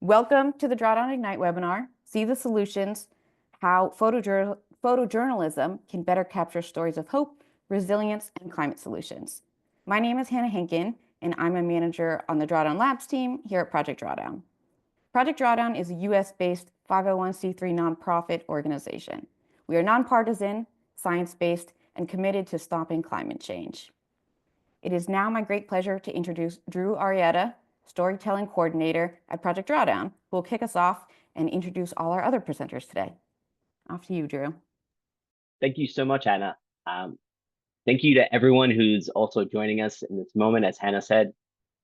Welcome to the Drawdown Ignite webinar, See the Solutions, How Photojournalism Can Better Capture Stories of Hope, Resilience, and Climate Solutions. My name is Hannah Henkin, and I'm a manager on the Drawdown Labs team here at Project Drawdown. Project Drawdown is a US-based 501c3 nonprofit organization. We are nonpartisan, science-based, and committed to stopping climate change. It is now my great pleasure to introduce Drew Arrieta, Storytelling Coordinator at Project Drawdown, who will kick us off and introduce all our other presenters today. Off to you, Drew. Thank you so much, Hannah. Thank you to everyone who's also joining us in this moment. As Hannah said,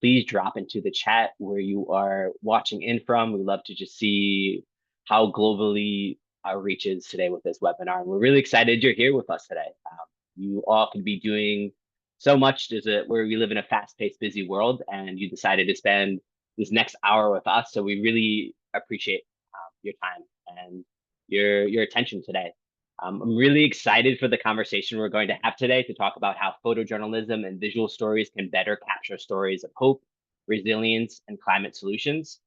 please drop into the chat where you are watching in from. We'd love to just see how globally our reach is today with this webinar. And we're really excited you're here with us today. You all could be doing so much. Where we live in a fast-paced, busy world, and you decided to spend this next hour with us. So we really appreciate your time and your attention today. I'm really excited for the conversation we're going to have today to talk about how photojournalism and visual stories can better capture stories of hope, resilience, and climate solutions.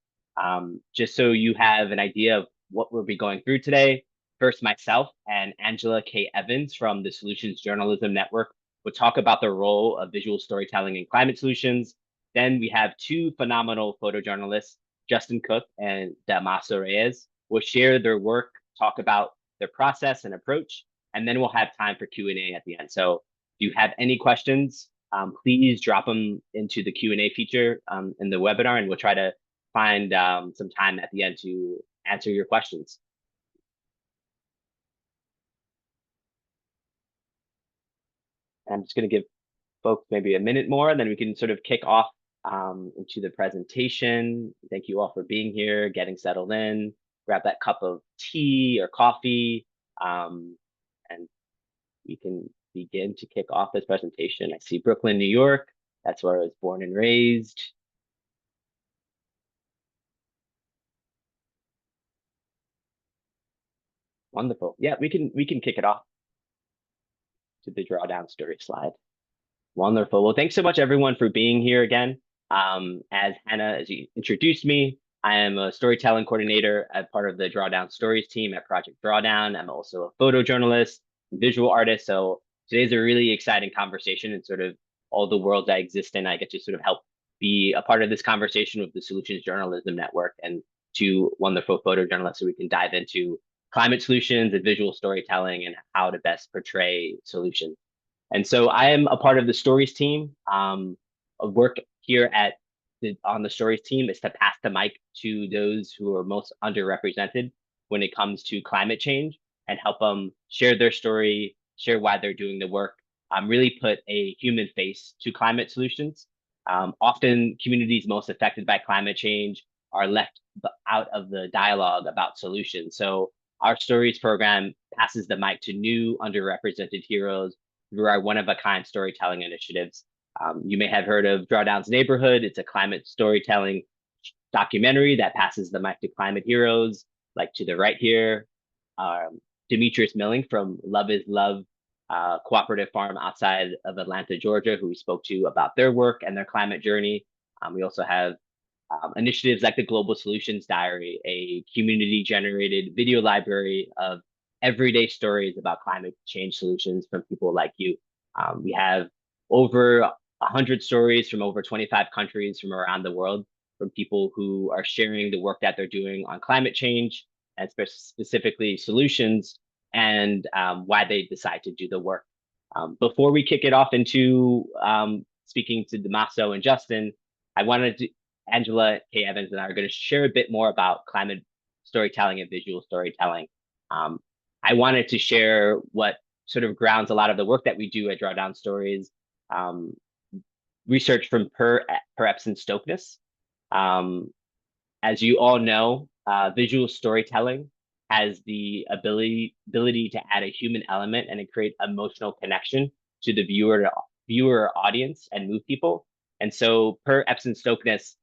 Just so you have an idea of what we'll be going through today, first myself and Angela K. Evans from the Solutions Journalism Network will talk about the role of visual storytelling in climate solutions. Then we have two phenomenal photojournalists, Justin Cook and Damaso Reyes, will share their work, talk about their process and approach, and then we'll have time for Q&A at the end. So if you have any questions, please drop them into the Q&A feature in the webinar, and we'll try to find some time at the end to answer your questions. And I'm just going to give folks maybe a minute more, and then we can sort of kick off into the presentation. Thank you all for being here, getting settled in. Grab that cup of tea or coffee, and we can begin to kick off this presentation. I see Brooklyn, New York. That's where I was born and raised. Wonderful. Yeah, we can kick it off to the drawdown story slide. Wonderful. Well, thanks so much, everyone, for being here again. As Hannah, as you introduced me, I am a storytelling coordinator as part of the Drawdown Stories team at Project Drawdown. I'm also a photojournalist, visual artist. So today's a really exciting conversation and sort of all the worlds I exist in. I get to sort of help be a part of this conversation with the Solutions Journalism Network and two wonderful photojournalists so we can dive into climate solutions and visual storytelling and how to best portray solutions. And so I am a part of the stories team. Of work here on the stories team is to pass the mic to those who are most underrepresented when it comes to climate change and help them share their story, share why they're doing the work, really put a human face to climate solutions. Often communities most affected by climate change are left out of the dialogue about solutions. So our stories program passes the mic to new underrepresented heroes through our one-of-a-kind storytelling initiatives. You may have heard of Drawdown's Neighborhood. It's a climate storytelling documentary that passes the mic to climate heroes, like to the right here, Demetrius Milling from Love is Love cooperative farm outside of Atlanta, Georgia, who we spoke to about their work and their climate journey. We also have initiatives like the Global Solutions Diary, a community-generated video library of everyday stories about climate change solutions from people like you. We have over 100 stories from over 25 countries from around the world from people who are sharing the work that they're doing on climate change and specifically solutions and why they decide to do the work. Before we kick it off into speaking to Damaso and Justin, Angela K. Evans and I are going to share a bit more about climate storytelling and visual storytelling. I wanted to share what sort of grounds a lot of the work that we do at Drawdown Stories, research from Per Epson Stokes. As you all know, visual storytelling has the ability to add a human element and create emotional connection to the viewer audience and move people. And so Per Epson Stokes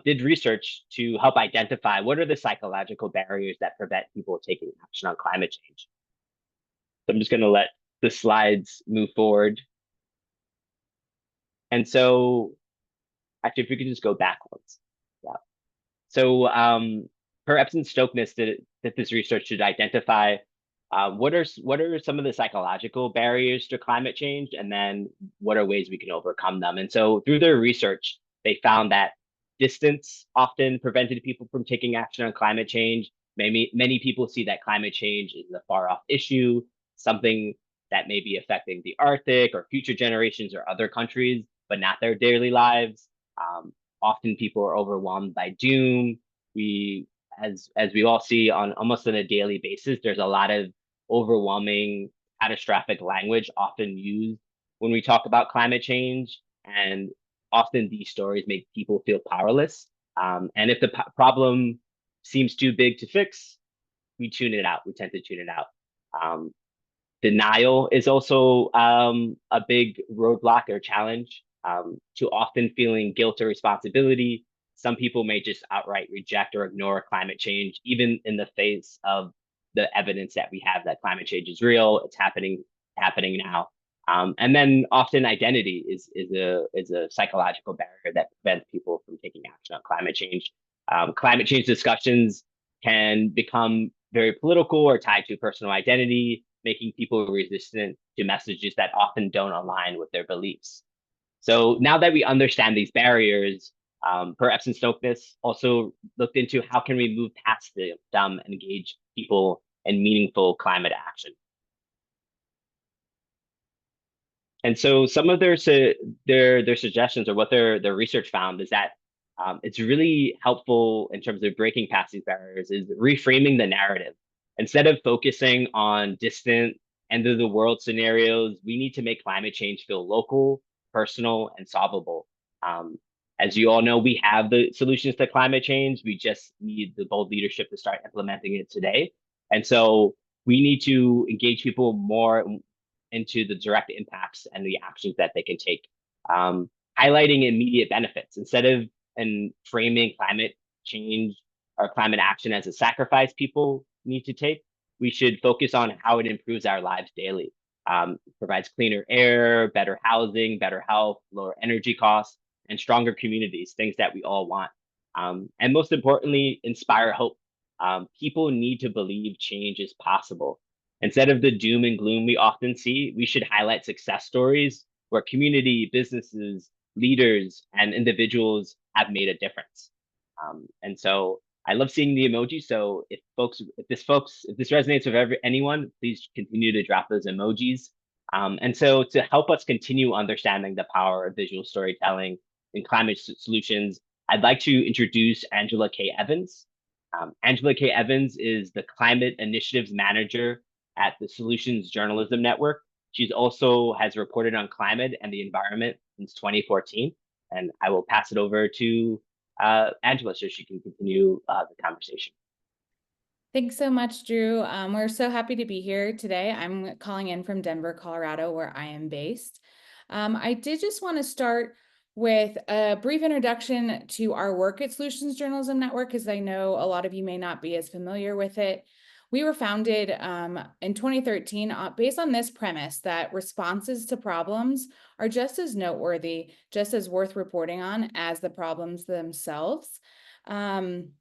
did research to help identify what are the psychological barriers that prevent people taking action on climate change. So I'm just going to let the slides move forward. And so actually, if we could just go backwards. Yeah. So per Epson Stokeness did this research to identify what are some of the psychological barriers to climate change, and then what are ways we can overcome them. And so through their research, they found that distance often prevented people from taking action on climate change. Many people see that climate change is a far off issue, something that may be affecting the Arctic or future generations or other countries, but not their daily lives. Often people are overwhelmed by doom. We, as we all see almost on a daily basis, there's a lot of overwhelming catastrophic language often used when we talk about climate change. And often these stories make people feel powerless. And if the problem seems too big to fix, we tune it out. We tend to tune it out. Denial is also a big roadblock or challenge. Too often feeling guilt or responsibility. Some people may just outright reject or ignore climate change, even in the face of the evidence that we have that climate change is real. It's happening now. And then often identity is a psychological barrier that prevents people from taking action on climate change. Climate change discussions can become very political or tied to personal identity, making people resistant to messages that often don't align with their beliefs. So now that we understand these barriers, per Epson Stokeness also looked into how can we move past them and engage people in meaningful climate action. And so some of their suggestions, or what their research found, is that it's really helpful in terms of breaking past these barriers is reframing the narrative. Instead of focusing on distant end of the world scenarios, we need to make climate change feel local, personal, and solvable. As you all know, we have the solutions to climate change. We just need the bold leadership to start implementing it today. And so we need to engage people more into the direct impacts and the actions that they can take. Highlighting immediate benefits instead of framing climate change or climate action as a sacrifice people need to take. We should focus on how it improves our lives daily. Provides cleaner air, better housing, better health, lower energy costs, and stronger communities, things that we all want. And most importantly, inspire hope. People need to believe change is possible. Instead of the doom and gloom we often see, we should highlight success stories where community, businesses, leaders, and individuals have made a difference. And so I love seeing the emoji. So if this resonates with anyone, please continue to drop those emojis. And so to help us continue understanding the power of visual storytelling in climate solutions, I'd like to introduce Angela K. Evans. Angela K. Evans is the Climate Initiatives Manager at the Solutions Journalism Network. She's also has reported on climate and the environment since 2014. And I will pass it over to Angela so she can continue the conversation. Thanks so much, Drew. We're so happy to be here today. I'm calling in from Denver, Colorado, where I am based. I did just want to start with a brief introduction to our work at Solutions Journalism Network, because I know a lot of you may not be as familiar with it. We were founded in 2013 based on this premise that responses to problems are just as noteworthy, just as worth reporting on as the problems themselves. And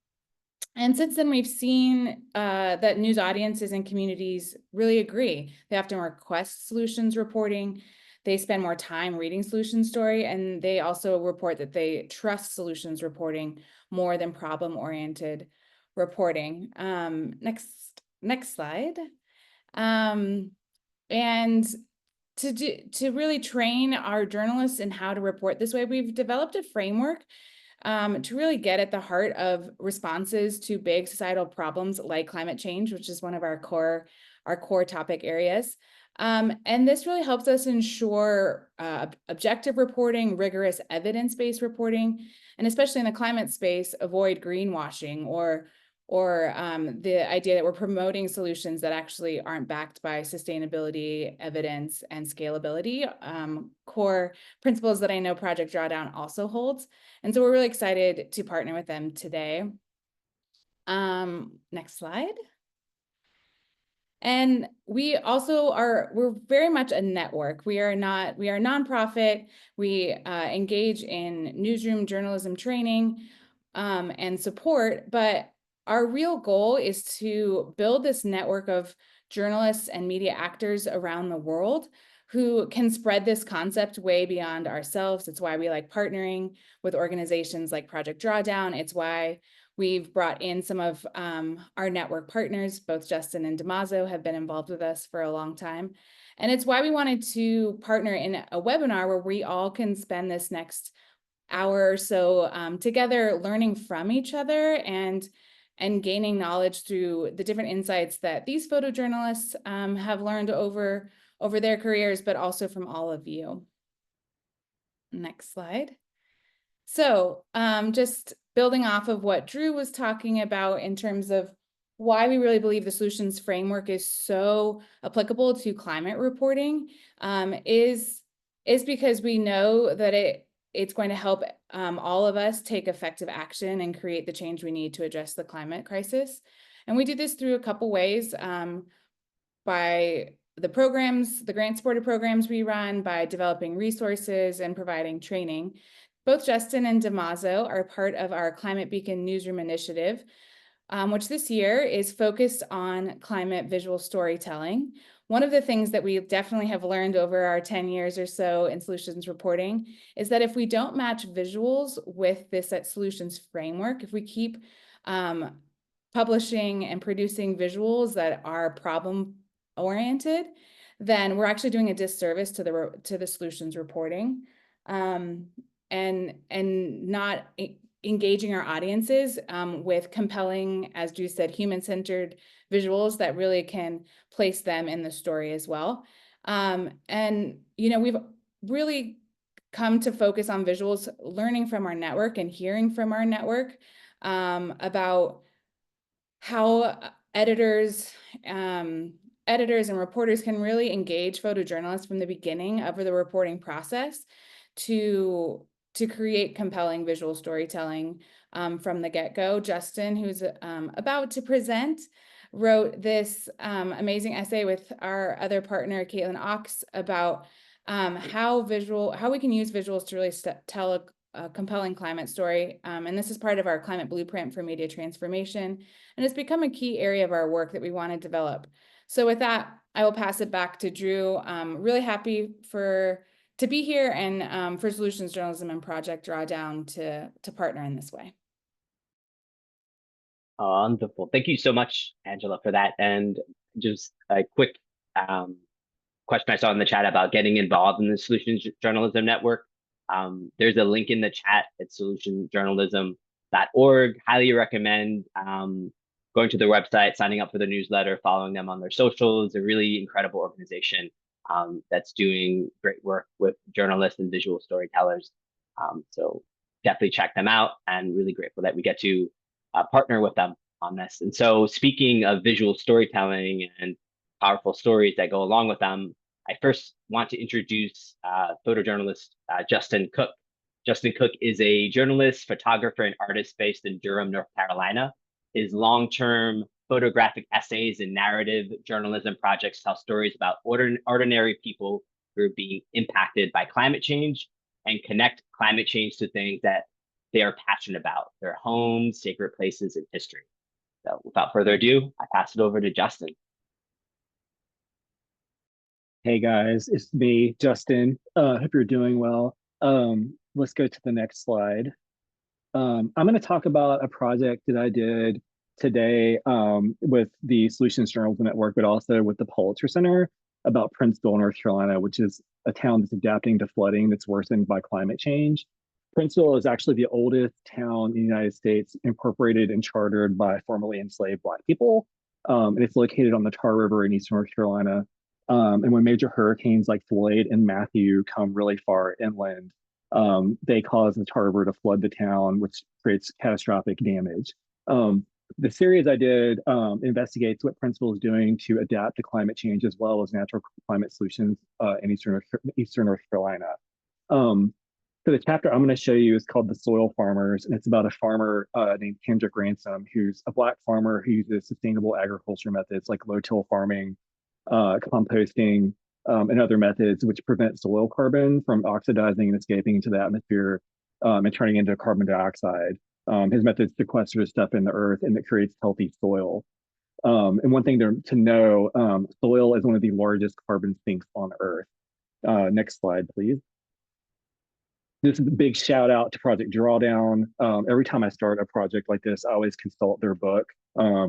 since then, we've seen that news audiences and communities really agree. They often request solutions reporting. They spend more time reading solutions story, and they also report that they trust solutions reporting more than problem-oriented reporting. Next slide. And to really train our journalists in how to report this way, we've developed a framework to really get at the heart of responses to big societal problems like climate change, which is one of our core topic areas. And this really helps us ensure objective reporting, rigorous evidence-based reporting, and especially in the climate space, avoid greenwashing or the idea that we're promoting solutions that actually aren't backed by sustainability, evidence, and scalability, core principles that I know Project Drawdown also holds. And so we're really excited to partner with them today. Next slide. And we also we're very much a network. We are a nonprofit. We engage in newsroom journalism training. and support, but our real goal is to build this network of journalists and media actors around the world who can spread this concept way beyond ourselves. It's why we like partnering with organizations like Project Drawdown. It's why we've brought in some of our network partners. Both Justin and Damaso have been involved with us for a long time. And it's why we wanted to partner in a webinar where we all can spend this next hour or so together, learning from each other and gaining knowledge through the different insights that these photojournalists have learned over their careers, but also from all of you. Next slide. So just building off of what Drew was talking about in terms of why we really believe the solutions framework is so applicable to climate reporting is because we know that it's going to help all of us take effective action and create the change we need to address the climate crisis. And we do this through a couple ways, by the programs, the grant-supported programs we run, by developing resources and providing training. Both Justin and Damaso are part of our Climate Beacon Newsroom Initiative, which this year is focused on climate visual storytelling. One of the things that we definitely have learned over our 10 years or so in solutions reporting is that if we don't match visuals with this solutions framework, if we keep publishing and producing visuals that are problem oriented, then we're actually doing a disservice to the solutions reporting and not engaging our audiences with compelling, as Drew said, human-centered visuals that really can place them in the story as well. And, you know, we've really come to focus on visuals, learning from our network and hearing from our network about how editors and reporters can really engage photojournalists from the beginning of the reporting process to create compelling visual storytelling from the get-go. Justin, who's about to present, wrote this amazing essay with our other partner, Caitlin Ox, about how we can use visuals to really tell a compelling climate story. And this is part of our climate blueprint for media transformation. And it's become a key area of our work that we want to develop. So with that, I will pass it back to Drew. Really happy to be here and for Solutions Journalism and Project Drawdown to partner in this way. Wonderful. Thank you so much, Angela, for that. And just a quick question I saw in the chat about getting involved in the Solutions Journalism Network. There's a link in the chat at solutionsjournalism.org. Highly recommend going to their website, signing up for the newsletter, following them on their socials. A really incredible organization that's doing great work with journalists and visual storytellers. So definitely check them out, and really grateful that we get to partner with them on this. And so speaking of visual storytelling and powerful stories that go along with them, I first want to introduce photojournalist Justin Cook. Justin Cook is a journalist, photographer, and artist based in Durham, North Carolina. His long-term photographic essays and narrative journalism projects tell stories about ordinary people who are being impacted by climate change and connect climate change to things that they are passionate about, their homes, sacred places, and history. So without further ado, I pass it over to Justin. Hey guys, it's me, Justin. Hope you're doing well. Let's go to the next slide. I'm going to talk about a project that I did today with the Solutions Journalism Network, but also with the Pulitzer Center about Princeville, North Carolina, which is a town that's adapting to flooding that's worsened by climate change. Princeville is actually the oldest town in the United States incorporated and chartered by formerly enslaved Black people. And it's located on the Tar River in eastern North Carolina. And when major hurricanes like Floyd and Matthew come really far inland, they cause the Tar River to flood the town, which creates catastrophic damage. The series I did investigates what Princeville is doing to adapt to climate change as well as natural climate solutions in eastern North Carolina. So the chapter I'm going to show you is called The Soil Farmers, and it's about a farmer named Kendrick Ransom, who's a Black farmer who uses sustainable agriculture methods like low-till farming, composting, and other methods which prevent soil carbon from oxidizing and escaping into the atmosphere and turning into carbon dioxide. His method sequesters stuff in the earth and it creates healthy soil. And one thing to know, soil is one of the largest carbon sinks on Earth. Next slide, please. This is a big shout out to Project Drawdown. Every time I start a project like this, I always consult their book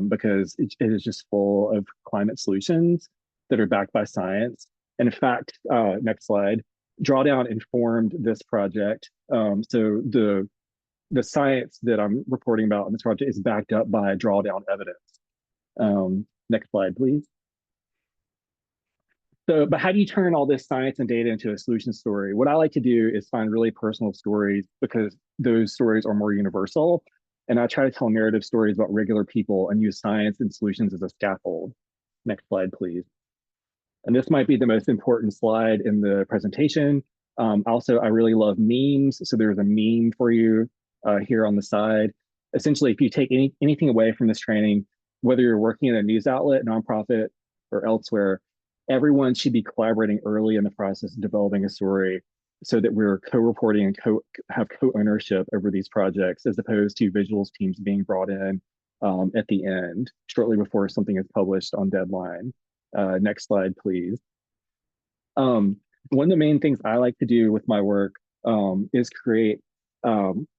because it is just full of climate solutions that are backed by science. And in fact, next slide, Drawdown informed this project. So the science that I'm reporting about in this project is backed up by Drawdown evidence. Next slide, please. So, but how do you turn all this science and data into a solution story? What I like to do is find really personal stories because those stories are more universal. And I try to tell narrative stories about regular people and use science and solutions as a scaffold. Next slide, please. And this might be the most important slide in the presentation. Also, I really love memes. So there's a meme for you here on the side. Essentially, if you take anything away from this training, whether you're working in a news outlet, nonprofit, or elsewhere, everyone should be collaborating early in the process of developing a story so that we're co-reporting and have co-ownership over these projects as opposed to visuals teams being brought in at the end, shortly before something is published on deadline. Next slide, please. One of the main things I like to do with my work is create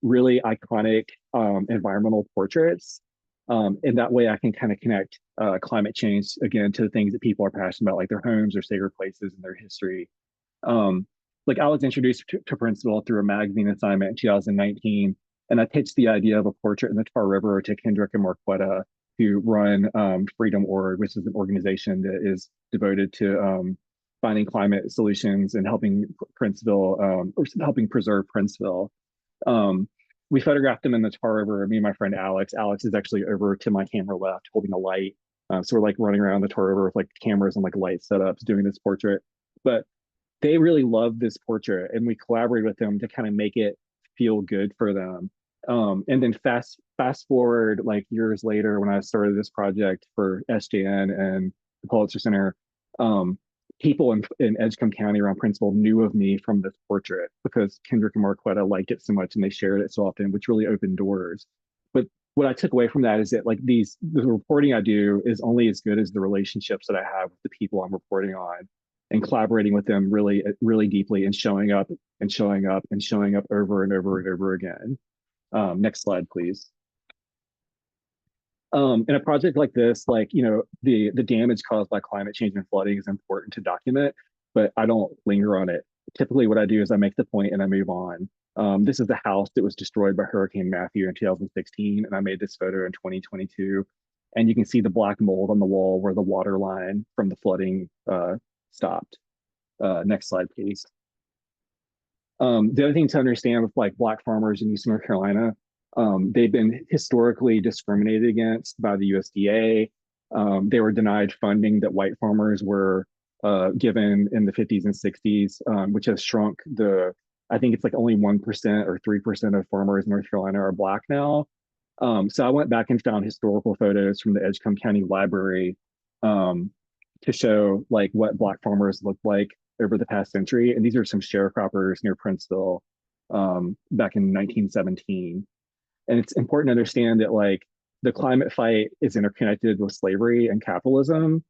really iconic environmental portraits. And that way I can kind of connect climate change, again, to the things that people are passionate about, like their homes or sacred places and their history. Like I was introduced to Princeville through a magazine assignment in 2019, and I pitched the idea of a portrait in the Tar River to Kendrick and Marquetta, who run Freedom Org, which is an organization that is devoted to finding climate solutions and helping Princeville, or helping preserve Princeville. We photographed them in the Tar River, me and my friend Alex. Alex is actually over to my camera left holding a light. So we're like running around the Tar River with like cameras and like light setups doing this portrait. But they really loved this portrait and we collaborated with them to kind of make it feel good for them. And then fast forward like years later when I started this project for SJN and the Pulitzer Center, people in Edgecombe County around Princeville knew of me from this portrait because Kendrick and Marquetta liked it so much and they shared it so often, which really opened doors. But what I took away from that is that like the reporting I do is only as good as the relationships that I have with the people I'm reporting on and collaborating with them really, really deeply and showing up and showing up and showing up over and over and over again. Next slide, please. In a project like this, like, you know, the damage caused by climate change and flooding is important to document, but I don't linger on it. Typically what I do is I make the point and I move on. This is the house that was destroyed by Hurricane Matthew in 2016, and I made this photo in 2022. And you can see the black mold on the wall where the water line from the flooding stopped. Next slide, please. The other thing to understand with like Black farmers in Eastern North Carolina, they've been historically discriminated against by the USDA. They were denied funding that white farmers were given in the 50s and 60s, which has shrunk I think it's like only 1% or 3% of farmers in North Carolina are Black now. So I went back and found historical photos from the Edgecombe County Library to show like what Black farmers looked like over the past century. And these are some sharecroppers near Princeville back in 1917. And it's important to understand that like the climate fight is interconnected with slavery and capitalism,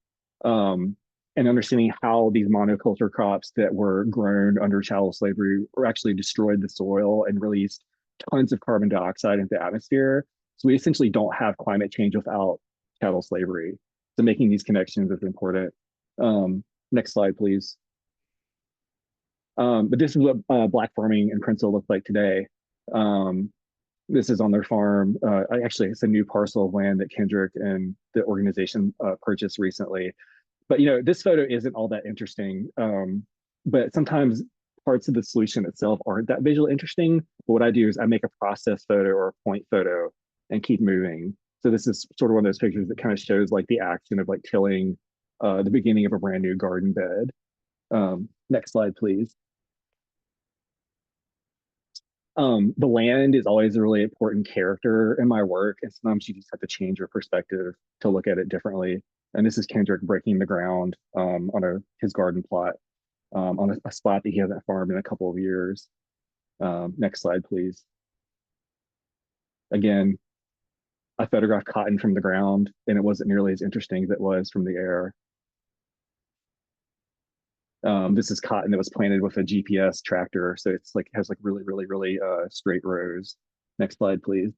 and understanding how these monoculture crops that were grown under chattel slavery were actually destroyed the soil and released tons of carbon dioxide into the atmosphere. So we essentially don't have climate change without chattel slavery. So making these connections is important. Next slide, please. But this is what Black farming in Princeville looks like today. This is on their farm. Actually, it's a new parcel of land that Kendrick and the organization purchased recently. But you know, this photo isn't all that interesting. But sometimes parts of the solution itself aren't that visually interesting. But what I do is I make a process photo or a point photo and keep moving. So this is sort of one of those pictures that kind of shows like the action of like tilling the beginning of a brand new garden bed. Next slide, please. The land is always a really important character in my work, and sometimes you just have to change your perspective to look at it differently. And this is Kendrick breaking the ground on his garden plot on a spot that he hasn't farmed in a couple of years. Next slide, please. Again, I photographed cotton from the ground, and it wasn't nearly as interesting as it was from the air. This is cotton that was planted with a GPS tractor, so it's like has like really straight rows. Next slide, please.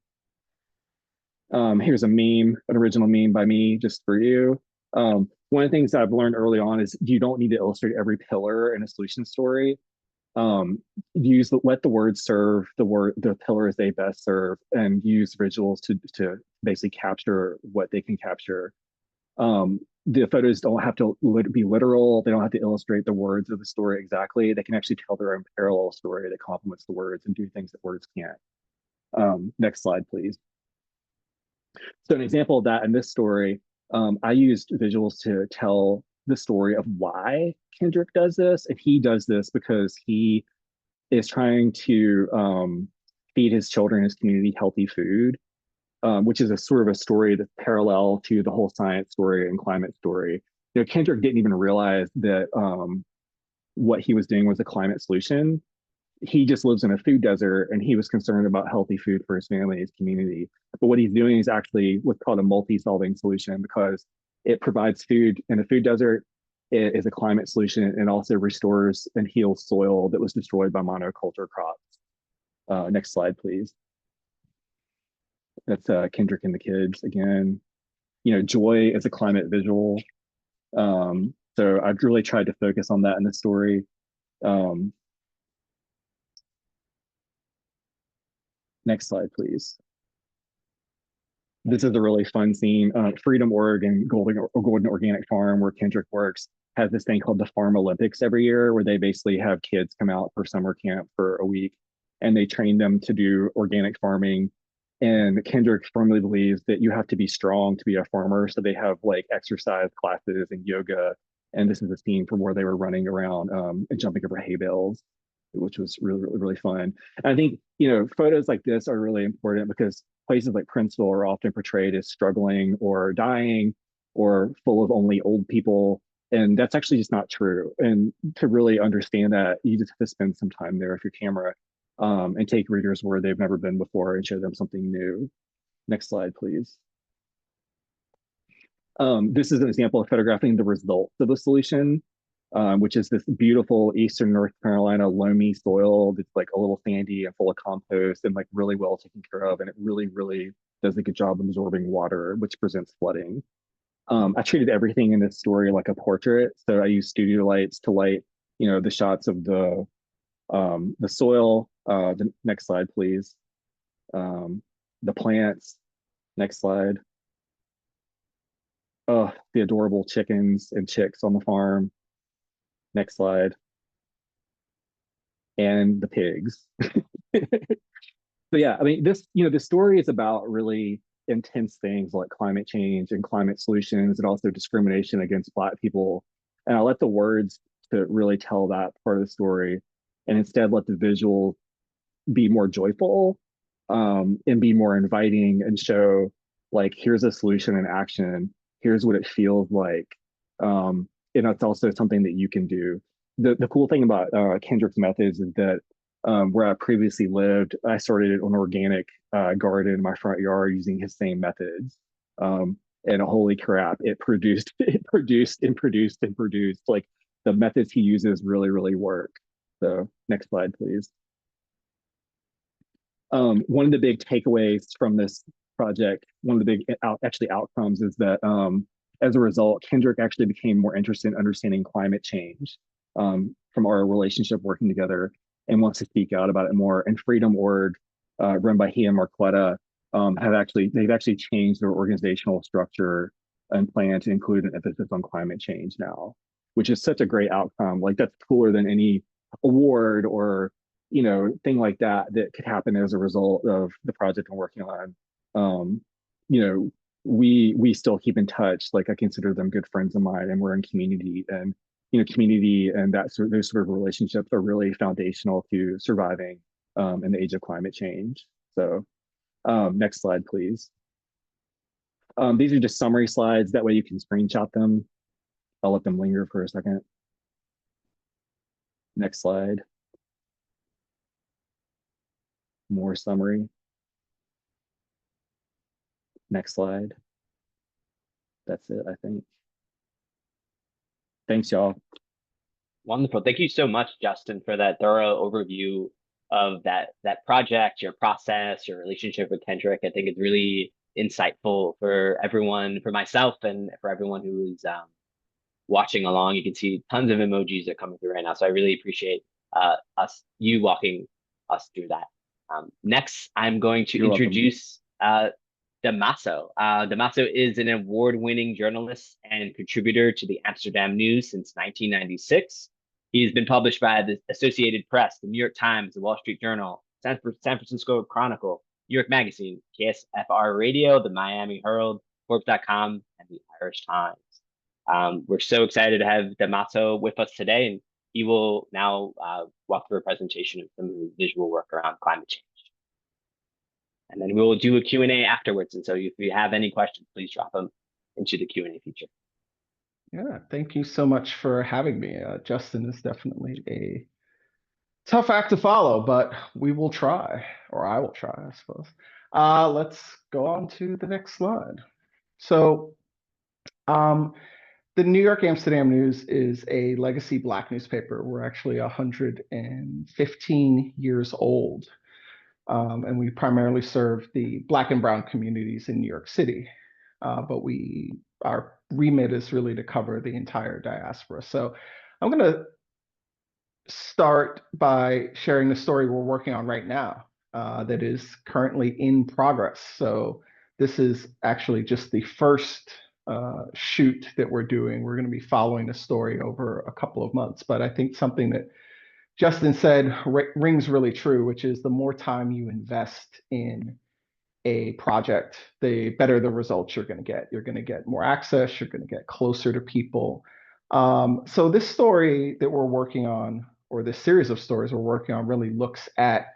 Here's a meme, an original meme by me, just for you. One of the things that I've learned early on is you don't need to illustrate every pillar in a solution story. Let the words serve the pillars they best serve, and use visuals to basically capture what they can capture. The photos don't have to be literal. They don't have to illustrate the words of the story exactly. They can actually tell their own parallel story that complements the words and do things that words can't. Next slide, please. So an example of that in this story, I used visuals to tell the story of why Kendrick does this. And he does this because he is trying to feed his children, his community, healthy food, which is a sort of a story that's parallel to the whole science story and climate story. You know, Kendrick didn't even realize that what he was doing was a climate solution. He just lives in a food desert, and he was concerned about healthy food for his family, his community. But what he's doing is actually what's called a multi-solving solution, because it provides food in a food desert. It is a climate solution, and also restores and heals soil that was destroyed by monoculture crops. Next slide, please. That's Kendrick and the kids again. You know, joy is a climate visual. So I've really tried to focus on that in the story. Next slide, please. This is a really fun scene. Freedom Oregon Golden Organic Farm, where Kendrick works, has this thing called the Farm Olympics every year, where they basically have kids come out for summer camp for a week, and they train them to do organic farming. And Kendrick firmly believes that you have to be strong to be a farmer. So they have like exercise classes and yoga. And this is a scene from where they were running around and jumping over hay bales, which was really fun. And I think, you know, photos like this are really important because places like Princeville are often portrayed as struggling or dying or full of only old people. And that's actually just not true. And to really understand that, you just have to spend some time there with your camera and take readers where they've never been before and show them something new. Next slide, please. This is an example of photographing the results of the solution, which is this beautiful Eastern North Carolina loamy soil that's like a little sandy and full of compost and like really well taken care of. And it really does a good job of absorbing water, which prevents flooding. I treated everything in this story like a portrait. So I used studio lights to light, you know, the shots of the soil. The next slide, please. The plants. Next slide. Oh, the adorable chickens and chicks on the farm. Next slide. And the pigs. But yeah, I mean, this, you know, the story is about really intense things like climate change and climate solutions, and also discrimination against Black people. And I let the words to really tell that part of the story, and instead let the visuals be more joyful and be more inviting and show like, here's a solution in action. Here's what it feels like. And that's also something that you can do. The cool thing about Kendrick's methods is that where I previously lived, I started an organic garden in my front yard using his same methods. And holy crap, it produced like the methods he uses really work. So next slide, please. One of the big takeaways from this project, one of the big outcomes is that as a result, Kendrick actually became more interested in understanding climate change from our relationship working together, and wants to speak out about it more. And Freedom Org, run by he and Marquetta, they've actually changed their organizational structure and plan to include an emphasis on climate change now, which is such a great outcome. Like, that's cooler than any award or, you know, thing like that could happen as a result of the project I'm working on. You know, we still keep in touch. Like, I consider them good friends of mine, and we're in community, and you know, community and those sort of relationships are really foundational to surviving in the age of climate change. So next slide, please. These are just summary slides. That way you can screenshot them. I'll let them linger for a second. Next slide. More summary. Next slide. That's it, I think. Thanks, y'all. Wonderful. Thank you so much, Justin, for that thorough overview of that project, your process, your relationship with Kendrick. I think it's really insightful for everyone, for myself, and for everyone who is watching along. You can see tons of emojis are coming through right now, so I really appreciate you walking us through that. Next, I'm going to You're welcome. introduce Damaso. Damaso is an award-winning journalist and contributor to the Amsterdam News since 1996. He's been published by the Associated Press, the New York Times, the Wall Street Journal, San Francisco Chronicle, New York Magazine, KSFR Radio, the Miami Herald, Forbes.com, and the Irish Times. We're so excited to have Damaso with us today, and he will now walk through a presentation of some of his visual work around climate change. And then we will do a Q&A afterwards. And so if you have any questions, please drop them into the Q&A feature. Yeah, thank you so much for having me. Justin is definitely a tough act to follow, but we will try, or I will try, I suppose. Let's go on to the next slide. So the New York Amsterdam News is a legacy Black newspaper. We're actually 115 years old. And we primarily serve the Black and Brown communities in New York City. But our remit is really to cover the entire diaspora. So I'm going to start by sharing the story we're working on right now that is currently in progress. So this is actually just the first shoot that we're doing. We're going to be following the story over a couple of months. But I think something that Justin said rings really true, which is the more time you invest in a project, the better the results you're going to get. You're going to get more access. You're going to get closer to people. So this story that we're working on, or this series of stories we're working on, really looks at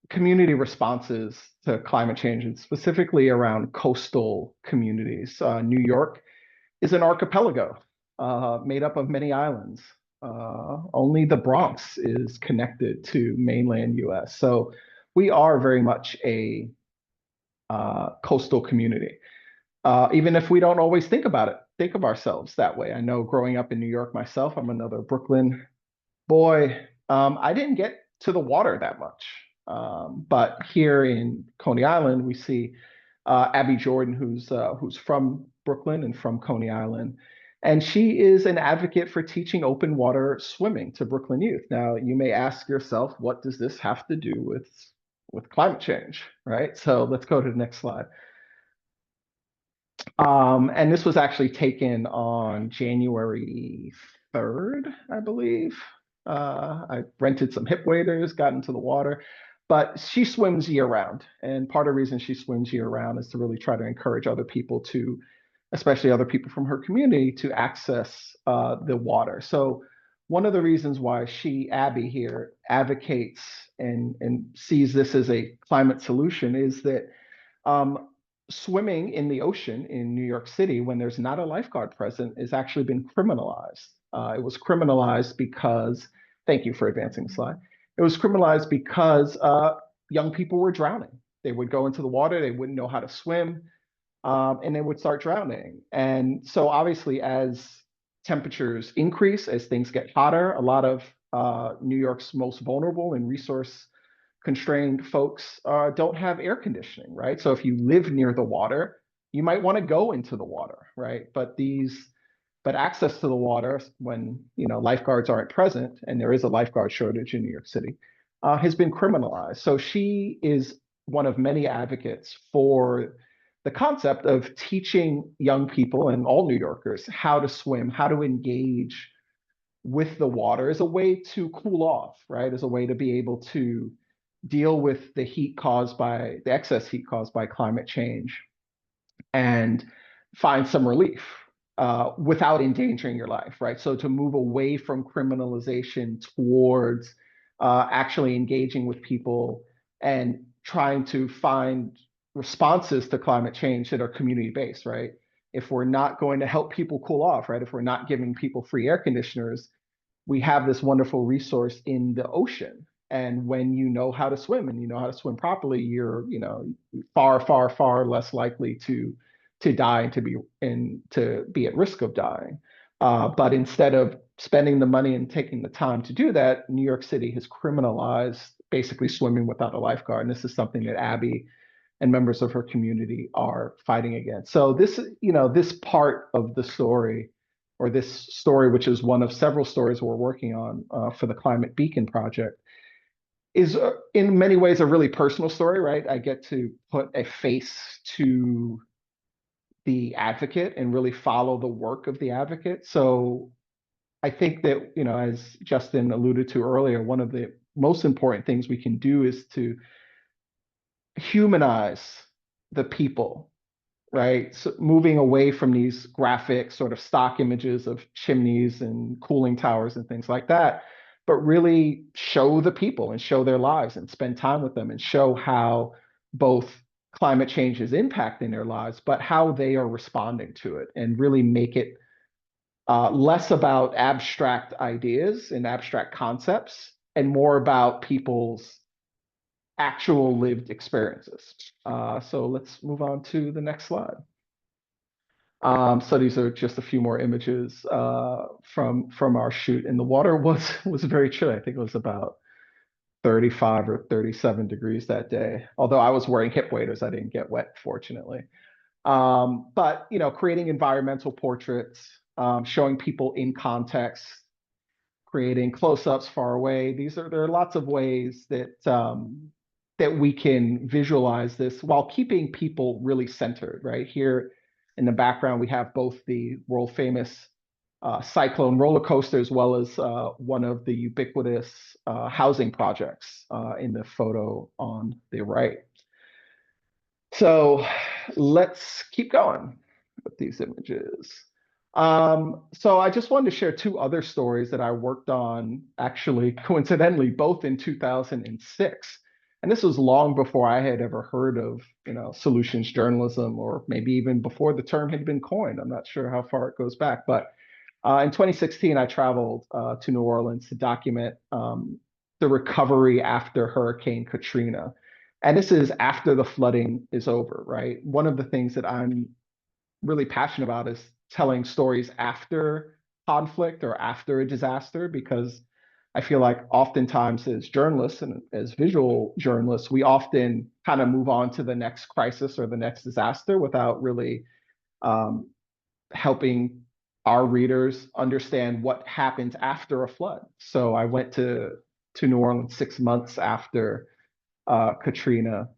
community responses to climate change, and specifically around coastal communities. New York is an archipelago made up of many islands. Only the Bronx is connected to mainland US. So we are very much a coastal community. Even if we don't always think of ourselves that way. I know growing up in New York myself, I'm another Brooklyn boy. I didn't get to the water that much. But here in Coney Island, we see Abby Jordan, who's from Brooklyn and from Coney Island. And she is an advocate for teaching open water swimming to Brooklyn youth. Now, you may ask yourself, what does this have to do with climate change, right? So let's go to the next slide. And this was actually taken on January 3rd, I believe. I rented some hip waders, got into the water, but she swims year round. And part of the reason she swims year round is to really try to encourage other people to, especially other people from her community, to access the water. So one of the reasons why Abby here, advocates and sees this as a climate solution is that swimming in the ocean in New York City, when there's not a lifeguard present, has actually been criminalized. It was criminalized because, thank you for advancing the slide. It was criminalized because young people were drowning. They would go into the water, they wouldn't know how to swim, and they would start drowning. And so obviously as temperatures increase, as things get hotter, a lot of New York's most vulnerable and resource constrained folks don't have air conditioning, right? So if you live near the water, you might want to go into the water, right? But access to the water, when lifeguards aren't present, and there is a lifeguard shortage in New York City, has been criminalized. So she is one of many advocates for the concept of teaching young people and all New Yorkers how to swim, how to engage with the water as a way to cool off, right? As a way to be able to deal with the excess heat caused by climate change and find some relief without endangering your life, right? So to move away from criminalization towards actually engaging with people and trying to find responses to climate change that are community-based, right? If we're not going to help people cool off, right? If we're not giving people free air conditioners, we have this wonderful resource in the ocean. And when you know how to swim and you know how to swim properly, you're, you know, far, far, far less likely to die and to be at risk of dying. But instead of spending the money and taking the time to do that, New York City has criminalized basically swimming without a lifeguard. And this is something that Abby and members of her community are fighting against. So this, you know, this part of the story, or this story, which is one of several stories we're working on for the Climate Beacon Project, is in many ways a really personal story, right? I get to put a face to the advocate and really follow the work of the advocate. So I think that, you know, as Justin alluded to earlier, one of the most important things we can do is to humanize the people, right? So moving away from these graphic sort of stock images of chimneys and cooling towers and things like that, but really show the people and show their lives and spend time with them and show how both climate change is impacting their lives, but how they are responding to it, and really make it less about abstract ideas and abstract concepts and more about people's actual lived experiences. So let's move on to the next slide. So these are just a few more images from our shoot, and the water was very chilly. I think it was about 35 or 37 degrees that day. Although I was wearing hip waders, I didn't get wet, fortunately. But you know, creating environmental portraits, showing people in context, creating close-ups far away. There are lots of ways that that we can visualize this while keeping people really centered, right? Here in the background, we have both the world famous cyclone roller coaster, as well as one of the ubiquitous housing projects in the photo on the right. So let's keep going with these images. So I just wanted to share two other stories that I worked on, actually, coincidentally, both in 2006. And this was long before I had ever heard of, you know, solutions journalism, or maybe even before the term had been coined. I'm not sure how far it goes back, but in 2016, I traveled to New Orleans to document the recovery after Hurricane Katrina. And this is after the flooding is over, right? One of the things that I'm really passionate about is telling stories after conflict or after a disaster, because I feel like oftentimes as journalists and as visual journalists, we often kind of move on to the next crisis or the next disaster without really helping our readers understand what happens after a flood. So I went to New Orleans 6 months after Katrina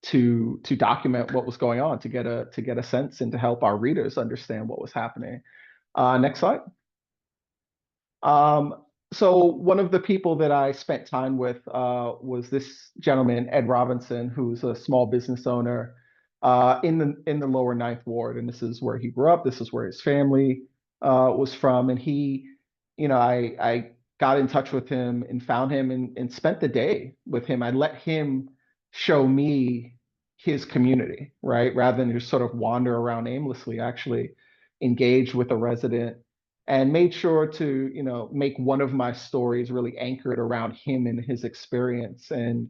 to document what was going on, to get a sense and to help our readers understand what was happening. Next slide. So one of the people that I spent time with was this gentleman, Ed Robinson, who's a small business owner in the lower Ninth Ward, and this is where he grew up. This is where his family was from, and he, you know, I got in touch with him and found him and spent the day with him. I let him show me his community, right? Rather than just sort of wander around aimlessly, actually engage with a resident, and made sure to, you know, make one of my stories really anchored around him and his experience and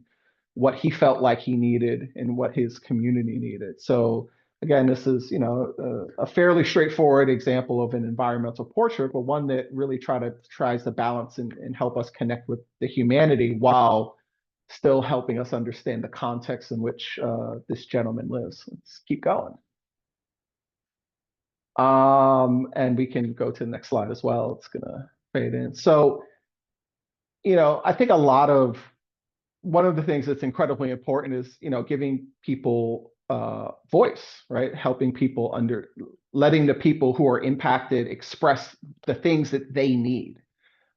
what he felt like he needed and what his community needed. So again, this is, you know, a fairly straightforward example of an environmental portrait, but one that really tries to balance and help us connect with the humanity while still helping us understand the context in which this gentleman lives. Let's keep going. And we can go to the next slide as well. It's gonna fade in. So, you know, I think one of the things that's incredibly important is, you know, giving people voice, right? Helping people letting the people who are impacted express the things that they need.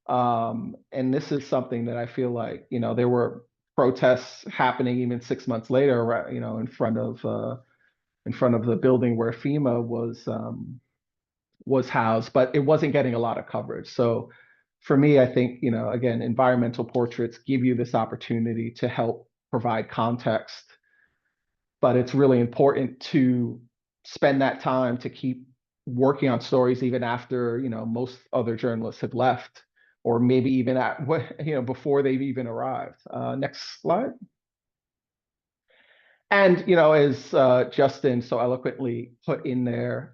And this is something that I feel like, you know, there were protests happening even 6 months later, you know, in front of the building where FEMA was housed, but it wasn't getting a lot of coverage. So for me, I think, you know, again, environmental portraits give you this opportunity to help provide context, but it's really important to spend that time to keep working on stories even after, you know, most other journalists have left, or maybe even at what, before they've even arrived. Next slide. And, as Justin so eloquently put in there,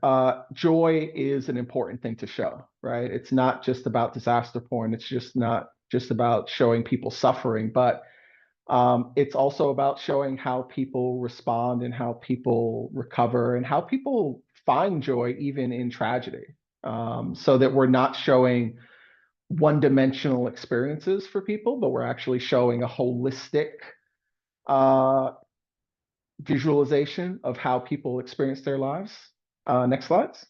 joy is an important thing to show, right? It's not just about disaster porn. It's just not just about showing people suffering, but it's also about showing how people respond and how people recover and how people find joy even in tragedy, so that we're not showing one-dimensional experiences for people, but we're actually showing a holistic visualization of how people experience their lives. Next slides.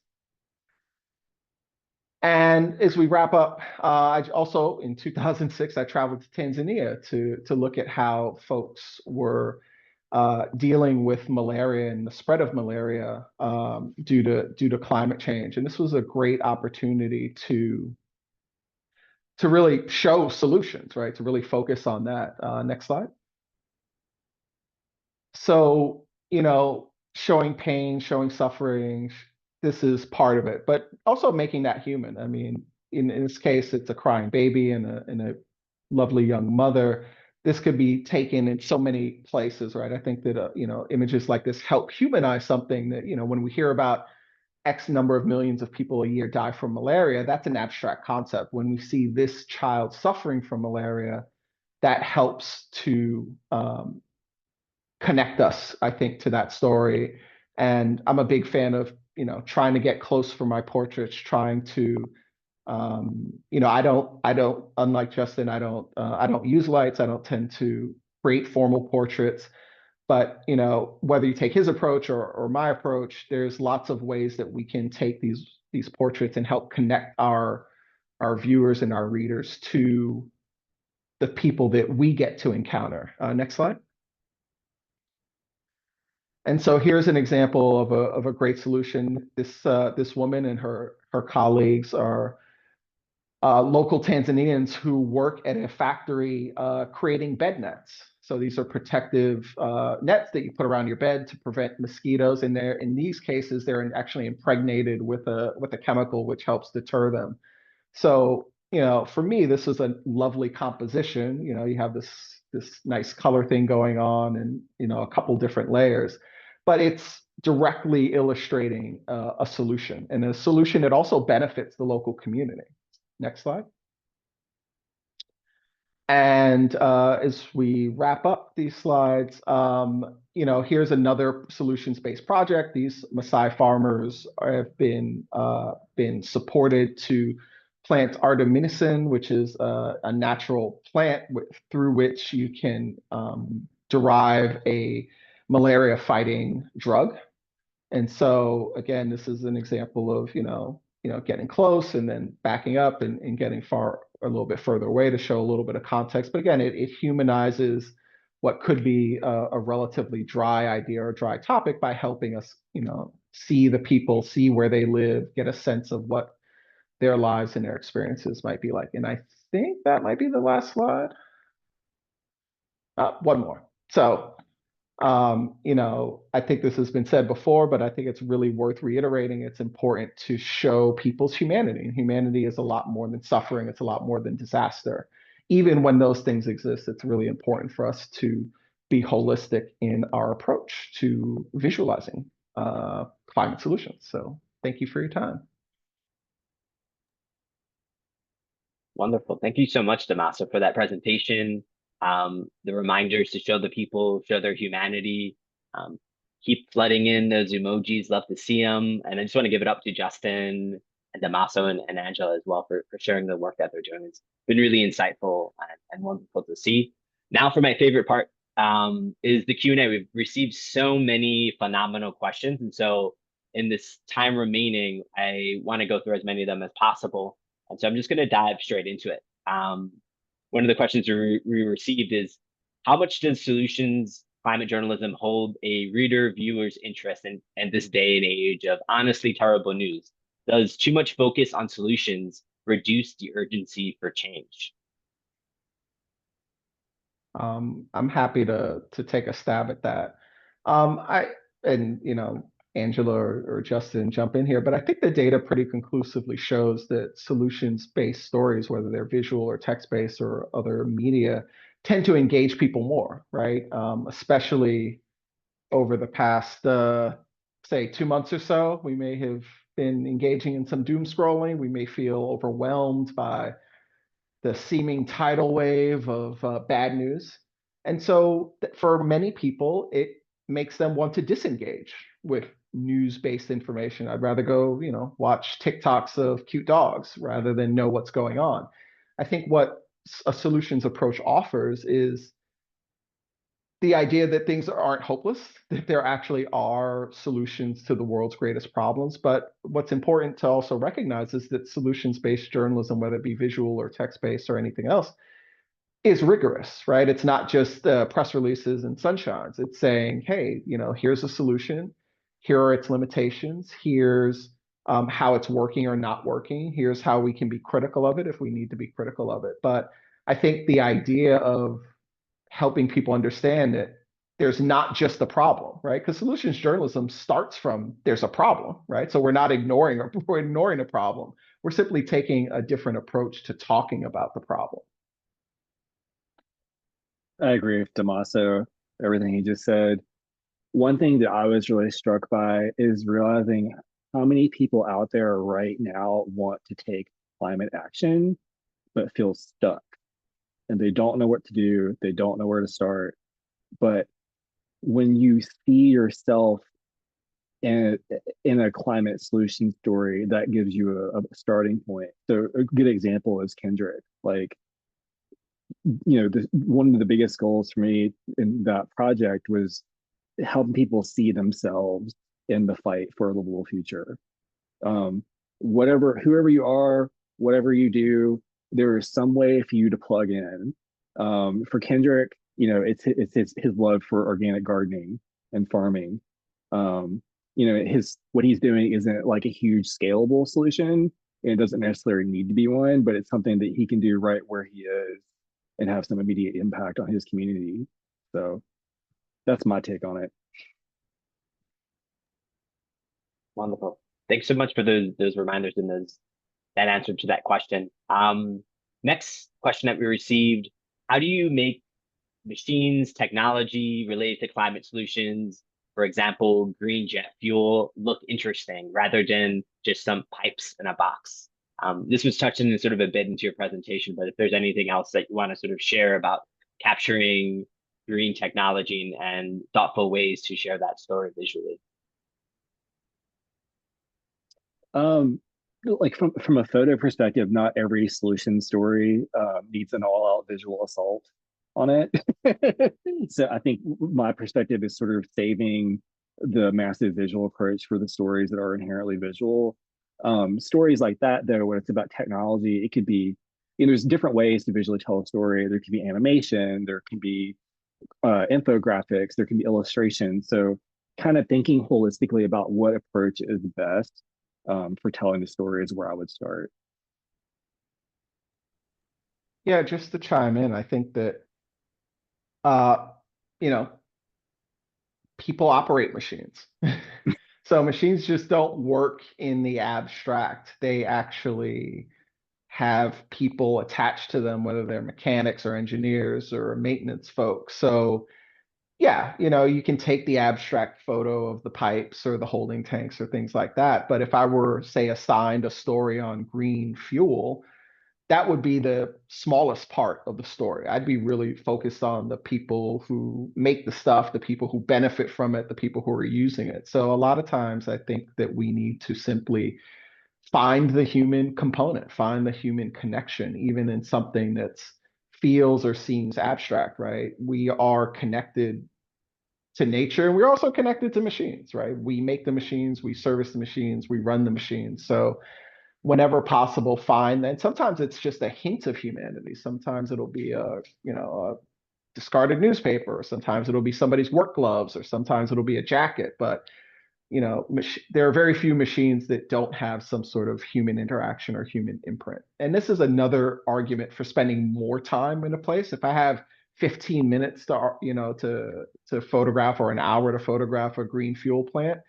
And as we wrap up, I also, in 2006, I traveled to Tanzania to look at how folks were dealing with malaria and the spread of malaria due to climate change. And this was a great opportunity to really show solutions, right? To really focus on that. Next slide. So, showing pain, showing suffering, this is part of it, but also making that human. I mean, in this case, it's a crying baby and a lovely young mother. This could be taken in so many places, right? I think that, images like this help humanize something that, when we hear about X number of millions of people a year die from malaria, that's an abstract concept. When we see this child suffering from malaria, that helps to connect us, I think, to that story. And I'm a big fan of, trying to get close for my portraits, trying to, I don't, unlike Justin, I don't use lights. I don't tend to create formal portraits. But, whether you take his approach or my approach, there's lots of ways that we can take these portraits and help connect our viewers and our readers to the people that we get to encounter. Next slide. And so here's an example of a great solution. This woman and her colleagues are local Tanzanians who work at a factory creating bed nets. So these are protective nets that you put around your bed to prevent mosquitoes. And in these cases, they're actually impregnated with a chemical which helps deter them. So, for me, this is a lovely composition. You have this nice color thing going on and, a couple different layers, but it's directly illustrating a solution, and a solution that also benefits the local community. Next slide. And as we wrap up these slides, here's another solutions-based project. These Maasai farmers have been supported to plant artemisinin, which is a natural plant through which you can derive a malaria-fighting drug. And so, again, this is an example of, getting close and then backing up and getting a little bit further away to show a little bit of context. But again, it humanizes what could be a relatively dry idea or dry topic by helping us, see the people, see where they live, get a sense of what their lives and their experiences might be like. And I think that might be the last slide. One more. So, I think this has been said before, but I think it's really worth reiterating. It's important to show people's humanity. And humanity is a lot more than suffering. It's a lot more than disaster. Even when those things exist, it's really important for us to be holistic in our approach to visualizing climate solutions. So thank you for your time. Wonderful. Thank you so much, Damaso, for that presentation. The reminders to show the people, show their humanity, keep flooding in those emojis, love to see them. And I just want to give it up to Justin and Damaso and Angela as well for sharing the work that they're doing. It's been really insightful and wonderful to see. Now for my favorite part is the Q&A. We've received so many phenomenal questions. And so in this time remaining, I want to go through as many of them as possible. And so I'm just going to dive straight into it. One of the questions we received is, how much does solutions climate journalism hold a reader, viewer's interest in this day and age of honestly terrible news? Does too much focus on solutions reduce the urgency for change? I'm happy to take a stab at that. Angela or Justin jump in here, but I think the data pretty conclusively shows that solutions-based stories, whether they're visual or text-based or other media, tend to engage people more, right? Especially over the past, say, 2 months or so, we may have been engaging in some doom scrolling. We may feel overwhelmed by the seeming tidal wave of bad news. And so for many people, it makes them want to disengage with news-based information. I'd rather go, watch TikToks of cute dogs rather than know what's going on. I think what a solutions approach offers is the idea that things aren't hopeless, that there actually are solutions to the world's greatest problems. But what's important to also recognize is that solutions-based journalism, whether it be visual or text-based or anything else, is rigorous, right? It's not just press releases and sunshines. It's saying, hey, here's a solution. Here are its limitations. Here's how it's working or not working. Here's how we can be critical of it if we need to be critical of it. But I think the idea of helping people understand that there's not just a problem, right? Because solutions journalism starts from there's a problem, right? So we're not ignoring a problem. We're simply taking a different approach to talking about the problem. I agree with Damaso, everything he just said. One thing that I was really struck by is realizing how many people out there right now want to take climate action, but feel stuck. And they don't know what to do. They don't know where to start. But when you see yourself in a climate solution story, that gives you a starting point. So a good example is Kendrick. Like, one of the biggest goals for me in that project was helping people see themselves in the fight for a livable future. Whoever you are, whatever you do, there is some way for you to plug in. For Kendrick, it's his love for organic gardening and farming. What he's doing isn't like a huge scalable solution. It doesn't necessarily need to be one, but it's something that he can do right where he is and have some immediate impact on his community. So that's my take on it. Wonderful. Thanks so much for those reminders and that answer to that question. Next question that we received: how do you make machines, technology related to climate solutions, for example, green jet fuel, look interesting rather than just some pipes in a box? This was touched in sort of a bit into your presentation, but if there's anything else that you want to sort of share about capturing green technology and thoughtful ways to share that story visually. Like from a photo perspective, not every solution story needs an all-out visual assault on it. So I think my perspective is sort of saving the massive visual approach for the stories that are inherently visual. Stories like that, though, when it's about technology, it could be, there's different ways to visually tell a story. There can be animation, there can be infographics, there can be illustrations. So kind of thinking holistically about what approach is best for telling the story is where I would start. Yeah, just to chime in, I think that, people operate machines. So machines just don't work in the abstract. They actually have people attached to them, whether they're mechanics or engineers or maintenance folks. So yeah, you can take the abstract photo of the pipes or the holding tanks or things like that. But if I were, say, assigned a story on green fuel, that would be the smallest part of the story. I'd be really focused on the people who make the stuff, the people who benefit from it, the people who are using it. So a lot of times I think that we need to simply find the human component, find the human connection, even in something that feels or seems abstract, right? We are connected to nature, and we're also connected to machines, right? We make the machines, we service the machines, we run the machines. So whenever possible, find, and sometimes it's just a hint of humanity. Sometimes it'll be a discarded newspaper, or sometimes it'll be somebody's work gloves, or sometimes it'll be a jacket. But there are very few machines that don't have some sort of human interaction or human imprint. And this is another argument for spending more time in a place. If I have 15 minutes to photograph, or an hour to photograph a green fuel plant,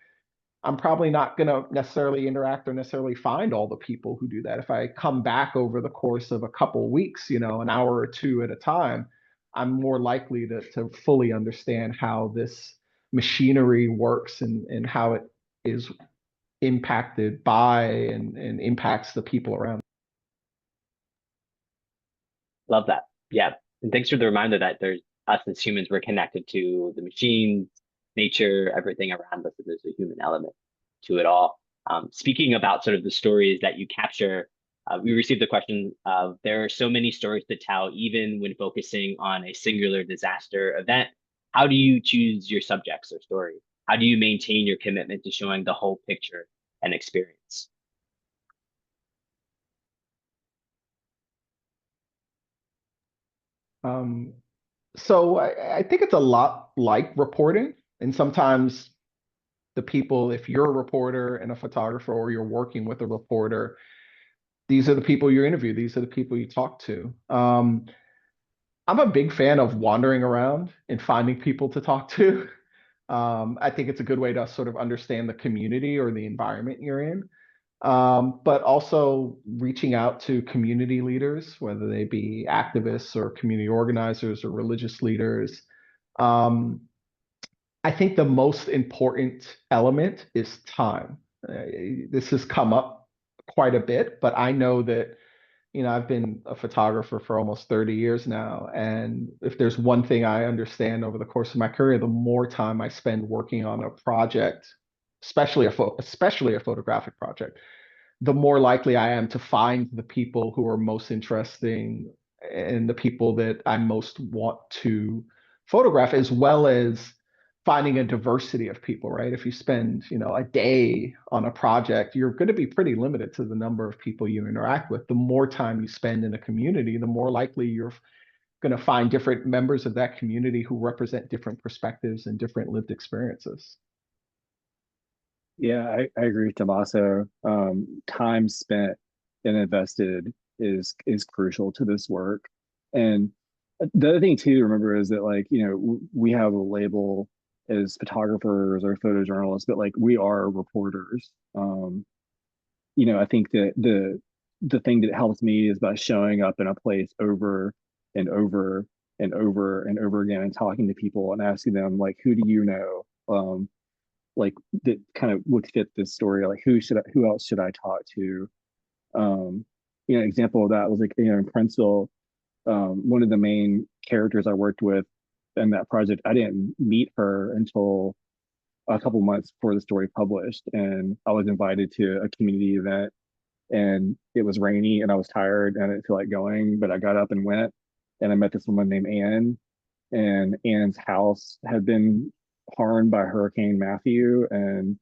I'm probably not going to necessarily interact or necessarily find all the people who do that. If I come back over the course of a couple weeks, you know, an hour or two at a time, I'm more likely to fully understand how this machinery works and how it is impacted by and impacts the people around. Love that. Yeah. And thanks for the reminder that there's us as humans, we're connected to the machines, nature, everything around us. And there's a human element to it all. Speaking about sort of the stories that you capture, we received the question of there are so many stories to tell, even when focusing on a singular disaster event. How do you choose your subjects or stories? How do you maintain your commitment to showing the whole picture and experience? So I think it's a lot like reporting. And sometimes the people, if you're a reporter and a photographer, or you're working with a reporter, these are the people you interview. These are the people you talk to. I'm a big fan of wandering around and finding people to talk to. I think it's a good way to sort of understand the community or the environment you're in. But also reaching out to community leaders, whether they be activists or community organizers or religious leaders. I think the most important element is time. This has come up quite a bit, but I know that, you know, I've been a photographer for almost 30 years now. And if there's one thing I understand over the course of my career, the more time I spend working on a project, especially a photographic project, the more likely I am to find the people who are most interesting and the people that I most want to photograph, as well as finding a diversity of people, right? If you spend, you know, a day on a project, you're going to be pretty limited to the number of people you interact with. The more time you spend in a community, the more likely you're going to find different members of that community who represent different perspectives and different lived experiences. Yeah, I agree with Damaso. Time spent and invested is crucial to this work. And the other thing too to remember is that, like, you know, we have a label as photographers or photojournalists, but like we are reporters. You know, I think that the thing that helps me is by showing up in a place over and over and over and over again and talking to people and asking them, like, who do you know? Like that kind of would fit this story. Like who else should I talk to? You know, example of that was, like, you know, in Princeville, one of the main characters I worked with in that project, I didn't meet her until a couple months before the story published, and I was invited to a community event, and it was rainy, and I was tired, and I didn't feel like going, but I got up and went, and I met this woman named Anne, and Anne's house had been harmed by Hurricane Matthew, and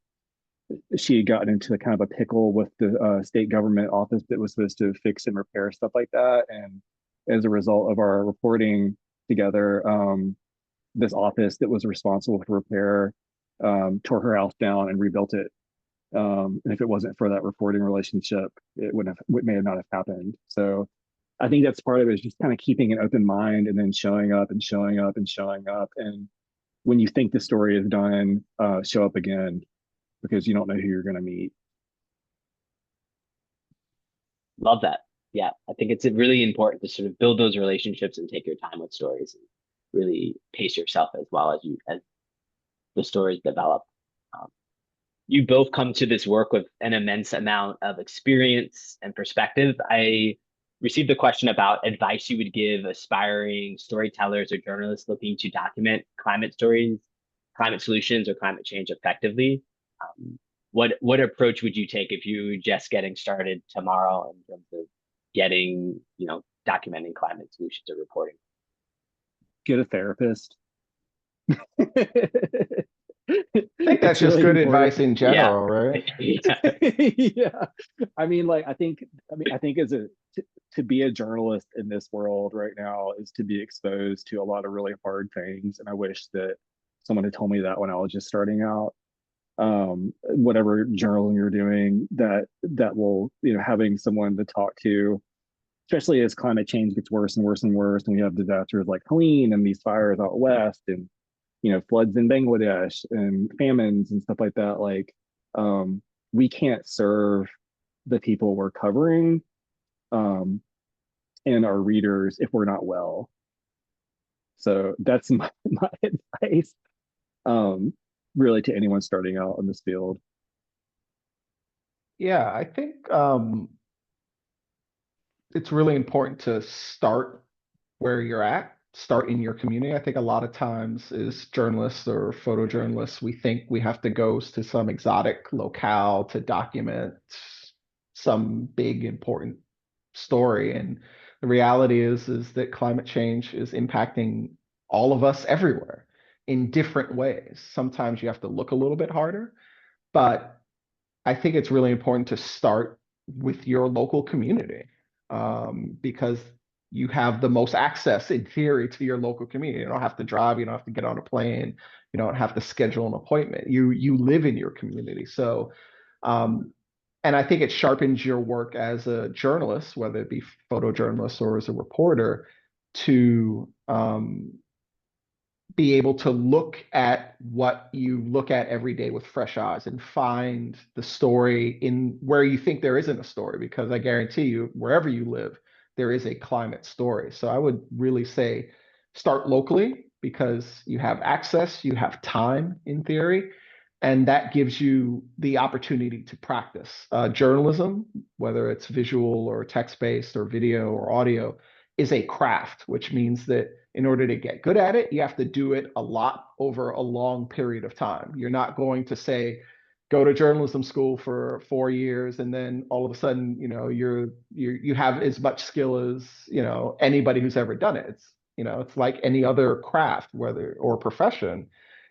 she had gotten into kind of a pickle with the state government office that was supposed to fix and repair stuff like that. And as a result of our reporting together, this office that was responsible for repair tore her house down and rebuilt it. And if it wasn't for that reporting relationship, it may have not have happened. So I think that's part of it, is just kind of keeping an open mind and then showing up and showing up and showing up. And when you think the story is done, show up again, because you don't know who you're going to meet. Love that. Yeah, I think it's really important to sort of build those relationships and take your time with stories and really pace yourself as well as the stories develop. You both come to this work with an immense amount of experience and perspective. I received a question about advice you would give aspiring storytellers or journalists looking to document climate stories, climate solutions, or climate change effectively. What approach would you take if you were just getting started tomorrow in terms of getting, you know, documenting climate solutions or reporting? Get a therapist. I think that's just good advice in general, right? Yeah. I mean, like, I think as to be a journalist in this world right now is to be exposed to a lot of really hard things. And I wish that someone had told me that when I was just starting out. Whatever journaling you're doing, that will, you know, having someone to talk to, especially as climate change gets worse and worse and worse, and we have disasters like Helene and these fires out west, and, you know, floods in Bangladesh and famines and stuff like that. Like, We can't serve the people we're covering and our readers if we're not well. So that's my advice, really, to anyone starting out in this field. Yeah, I think it's really important to start where you're at, start in your community. I think a lot of times as journalists or photojournalists, we think we have to go to some exotic locale to document some big important story. And the reality is that climate change is impacting all of us everywhere in different ways. Sometimes you have to look a little bit harder, but I think it's really important to start with your local community, because you have the most access in theory to your local community. You don't have to drive, you don't have to get on a plane, you don't have to schedule an appointment. You live in your community. So and I think it sharpens your work as a journalist, whether it be photojournalist or as a reporter, to be able to look at what you look at every day with fresh eyes and find the story in where you think there isn't a story, because I guarantee you, wherever you live, there is a climate story. So I would really say start locally, because you have access, you have time in theory, and that gives you the opportunity to practice. Journalism, whether it's visual or text-based or video or audio, is a craft, which means that in order to get good at it, you have to do it a lot over a long period of time. You're not going to say, go to journalism school for 4 years and then all of a sudden, you have as much skill as, anybody who's ever done it. It's like any other craft, whether or profession.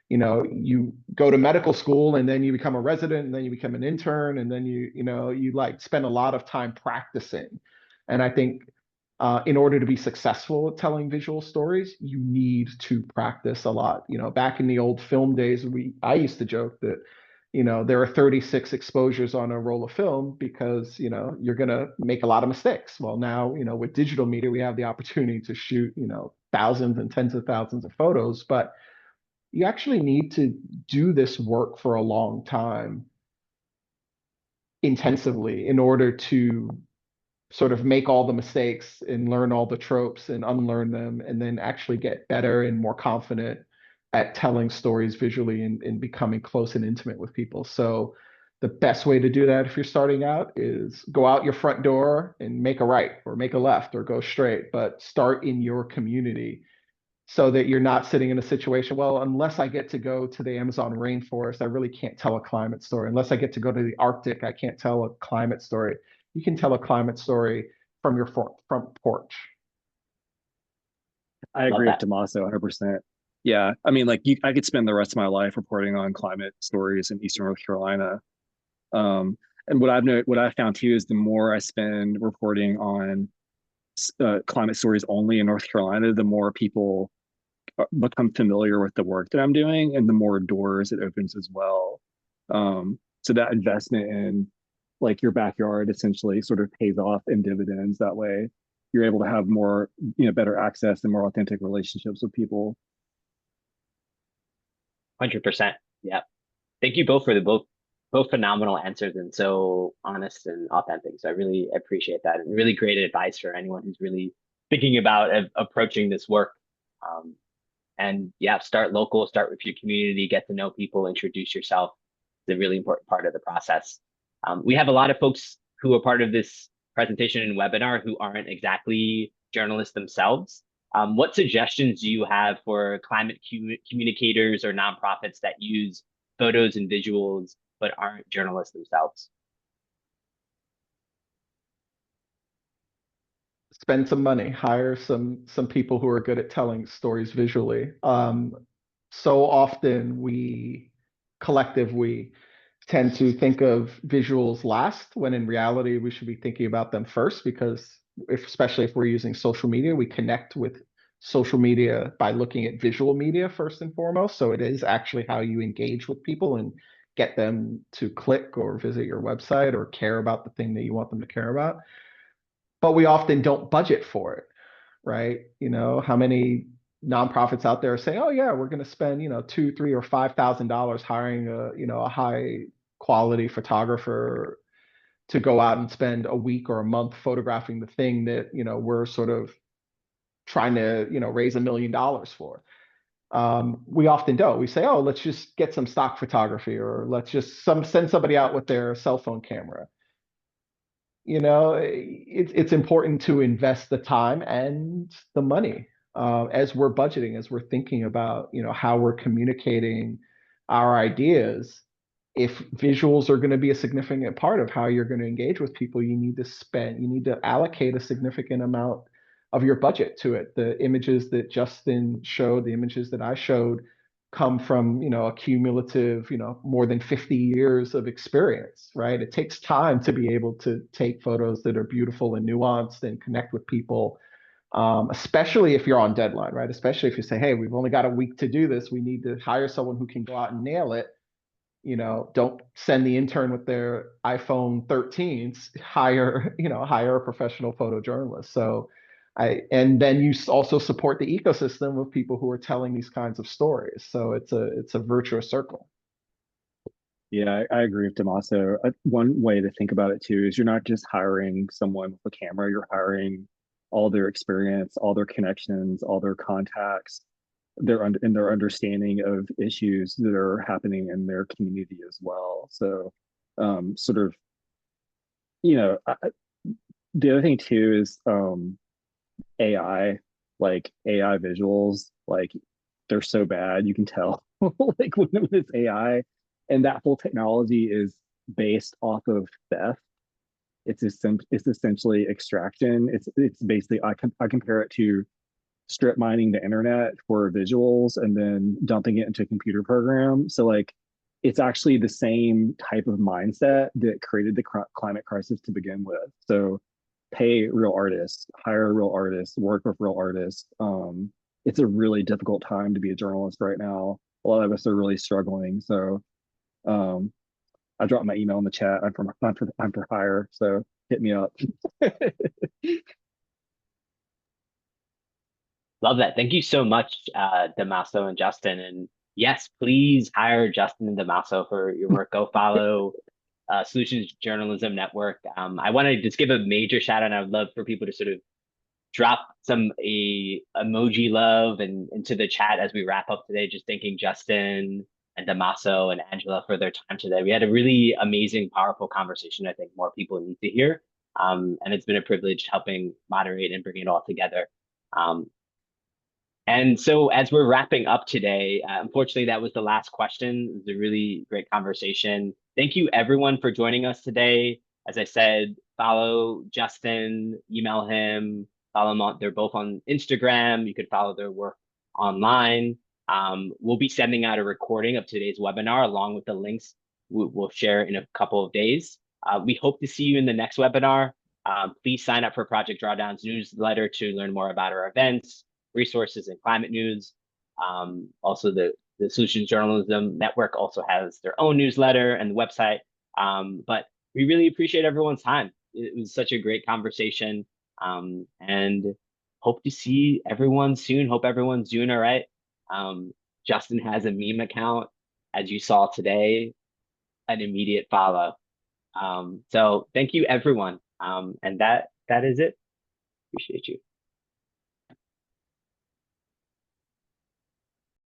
You go to medical school and then you become a resident and then you become an intern and then you like spend a lot of time practicing. And I think in order to be successful at telling visual stories, you need to practice a lot. Back in the old film days, I used to joke that, there are 36 exposures on a roll of film because, you're going to make a lot of mistakes. Well, now, with digital media, we have the opportunity to shoot, thousands and tens of thousands of photos, but you actually need to do this work for a long time intensively in order to sort of make all the mistakes and learn all the tropes and unlearn them, and then actually get better and more confident at telling stories visually and becoming close and intimate with people. So the best way to do that if you're starting out is go out your front door and make a right or make a left or go straight, but start in your community so that you're not sitting in a situation, well, unless I get to go to the Amazon rainforest, I really can't tell a climate story. Unless I get to go to the Arctic, I can't tell a climate story. You can tell a climate story from your front porch. I agree with Damaso 100%. Yeah, I mean, I could spend the rest of my life reporting on climate stories in Eastern North Carolina. And what I've found too is the more I spend reporting on climate stories only in North Carolina, the more people become familiar with the work that I'm doing, and the more doors it opens as well. So that investment in your backyard essentially sort of pays off in dividends. That way, you're able to have more, better access and more authentic relationships with people. 100%. Yeah. Thank you both for both phenomenal answers and so honest and authentic. So I really appreciate that, and really great advice for anyone who's really thinking about approaching this work. And yeah, start local, start with your community, get to know people, introduce yourself. It's a really important part of the process. We have a lot of folks who are part of this presentation and webinar who aren't exactly journalists themselves. What suggestions do you have for climate communicators or nonprofits that use photos and visuals but aren't journalists themselves? Spend some money, hire some people who are good at telling stories visually. So often we tend to think of visuals last, when in reality we should be thinking about them first, because especially if we're using social media, we connect with social media by looking at visual media first and foremost. So it is actually how you engage with people and get them to click or visit your website or care about the thing that you want them to care about. But we often don't budget for it, right? How many nonprofits out there say, oh yeah, we're going to spend, $2,000, $3,000 or $5,000 hiring a high quality photographer to go out and spend a week or a month photographing the thing that, you know, we're sort of trying to, you know, raise $1 million for. We often don't. We say, oh, let's just get some stock photography, or let's just send somebody out with their cell phone camera. You know, it's important to invest the time and the money as we're budgeting, as we're thinking about, you know, how we're communicating our ideas. If visuals are going to be a significant part of how you're going to engage with people, you need to allocate a significant amount of your budget to it. The images that Justin showed, the images that I showed, come from, you know, a cumulative, you know, more than 50 years of experience, right? It takes time to be able to take photos that are beautiful and nuanced and connect with people, especially if you're on deadline, right? Especially if you say, hey, we've only got a week to do this. We need to hire someone who can go out and nail it. You know, don't send the intern with their iPhone 13s, hire a professional photojournalist. So and then you also support the ecosystem of people who are telling these kinds of stories. So it's a virtuous circle. Yeah, I agree with Damaso. One way to think about it too is you're not just hiring someone with a camera, you're hiring all their experience, all their connections, all their contacts, their understanding of issues that are happening in their community as well. So sort of, you know, the other thing too is AI, like AI visuals, like they're so bad, you can tell like when it's AI, and that whole technology is based off of theft. It's essentially extraction. It's basically I compare it to strip mining the internet for visuals and then dumping it into a computer program. So like it's actually the same type of mindset that created the climate crisis to begin with. So pay real artists, hire real artists, work with real artists. It's a really difficult time to be a journalist right now. A lot of us are really struggling. So I dropped my email in the chat. I'm for hire, so hit me up. Love that. Thank you so much, Damaso and Justin. And yes, please hire Justin and Damaso for your work. Go follow Solutions Journalism Network. I want to just give a major shout out. I would love for people to sort of drop some emoji love and into the chat as we wrap up today. Just thanking Justin and Damaso and Angela for their time today. We had a really amazing, powerful conversation. I think more people need to hear. And it's been a privilege helping moderate and bring it all together. And so as we're wrapping up today, unfortunately, that was the last question. It was a really great conversation. Thank you, everyone, for joining us today. As I said, follow Justin, email him, follow them on. They're both on Instagram. You could follow their work online. We'll be sending out a recording of today's webinar along with the links we'll share in a couple of days. We hope to see you in the next webinar. Please sign up for Project Drawdown's newsletter to learn more about our events, resources, and climate news. Also, the Solutions Journalism Network also has their own newsletter and the website. But we really appreciate everyone's time. It was such a great conversation, and hope to see everyone soon. Hope everyone's doing all right. Justin has a meme account, as you saw today, an immediate follow. So thank you, everyone. And that is it. Appreciate you.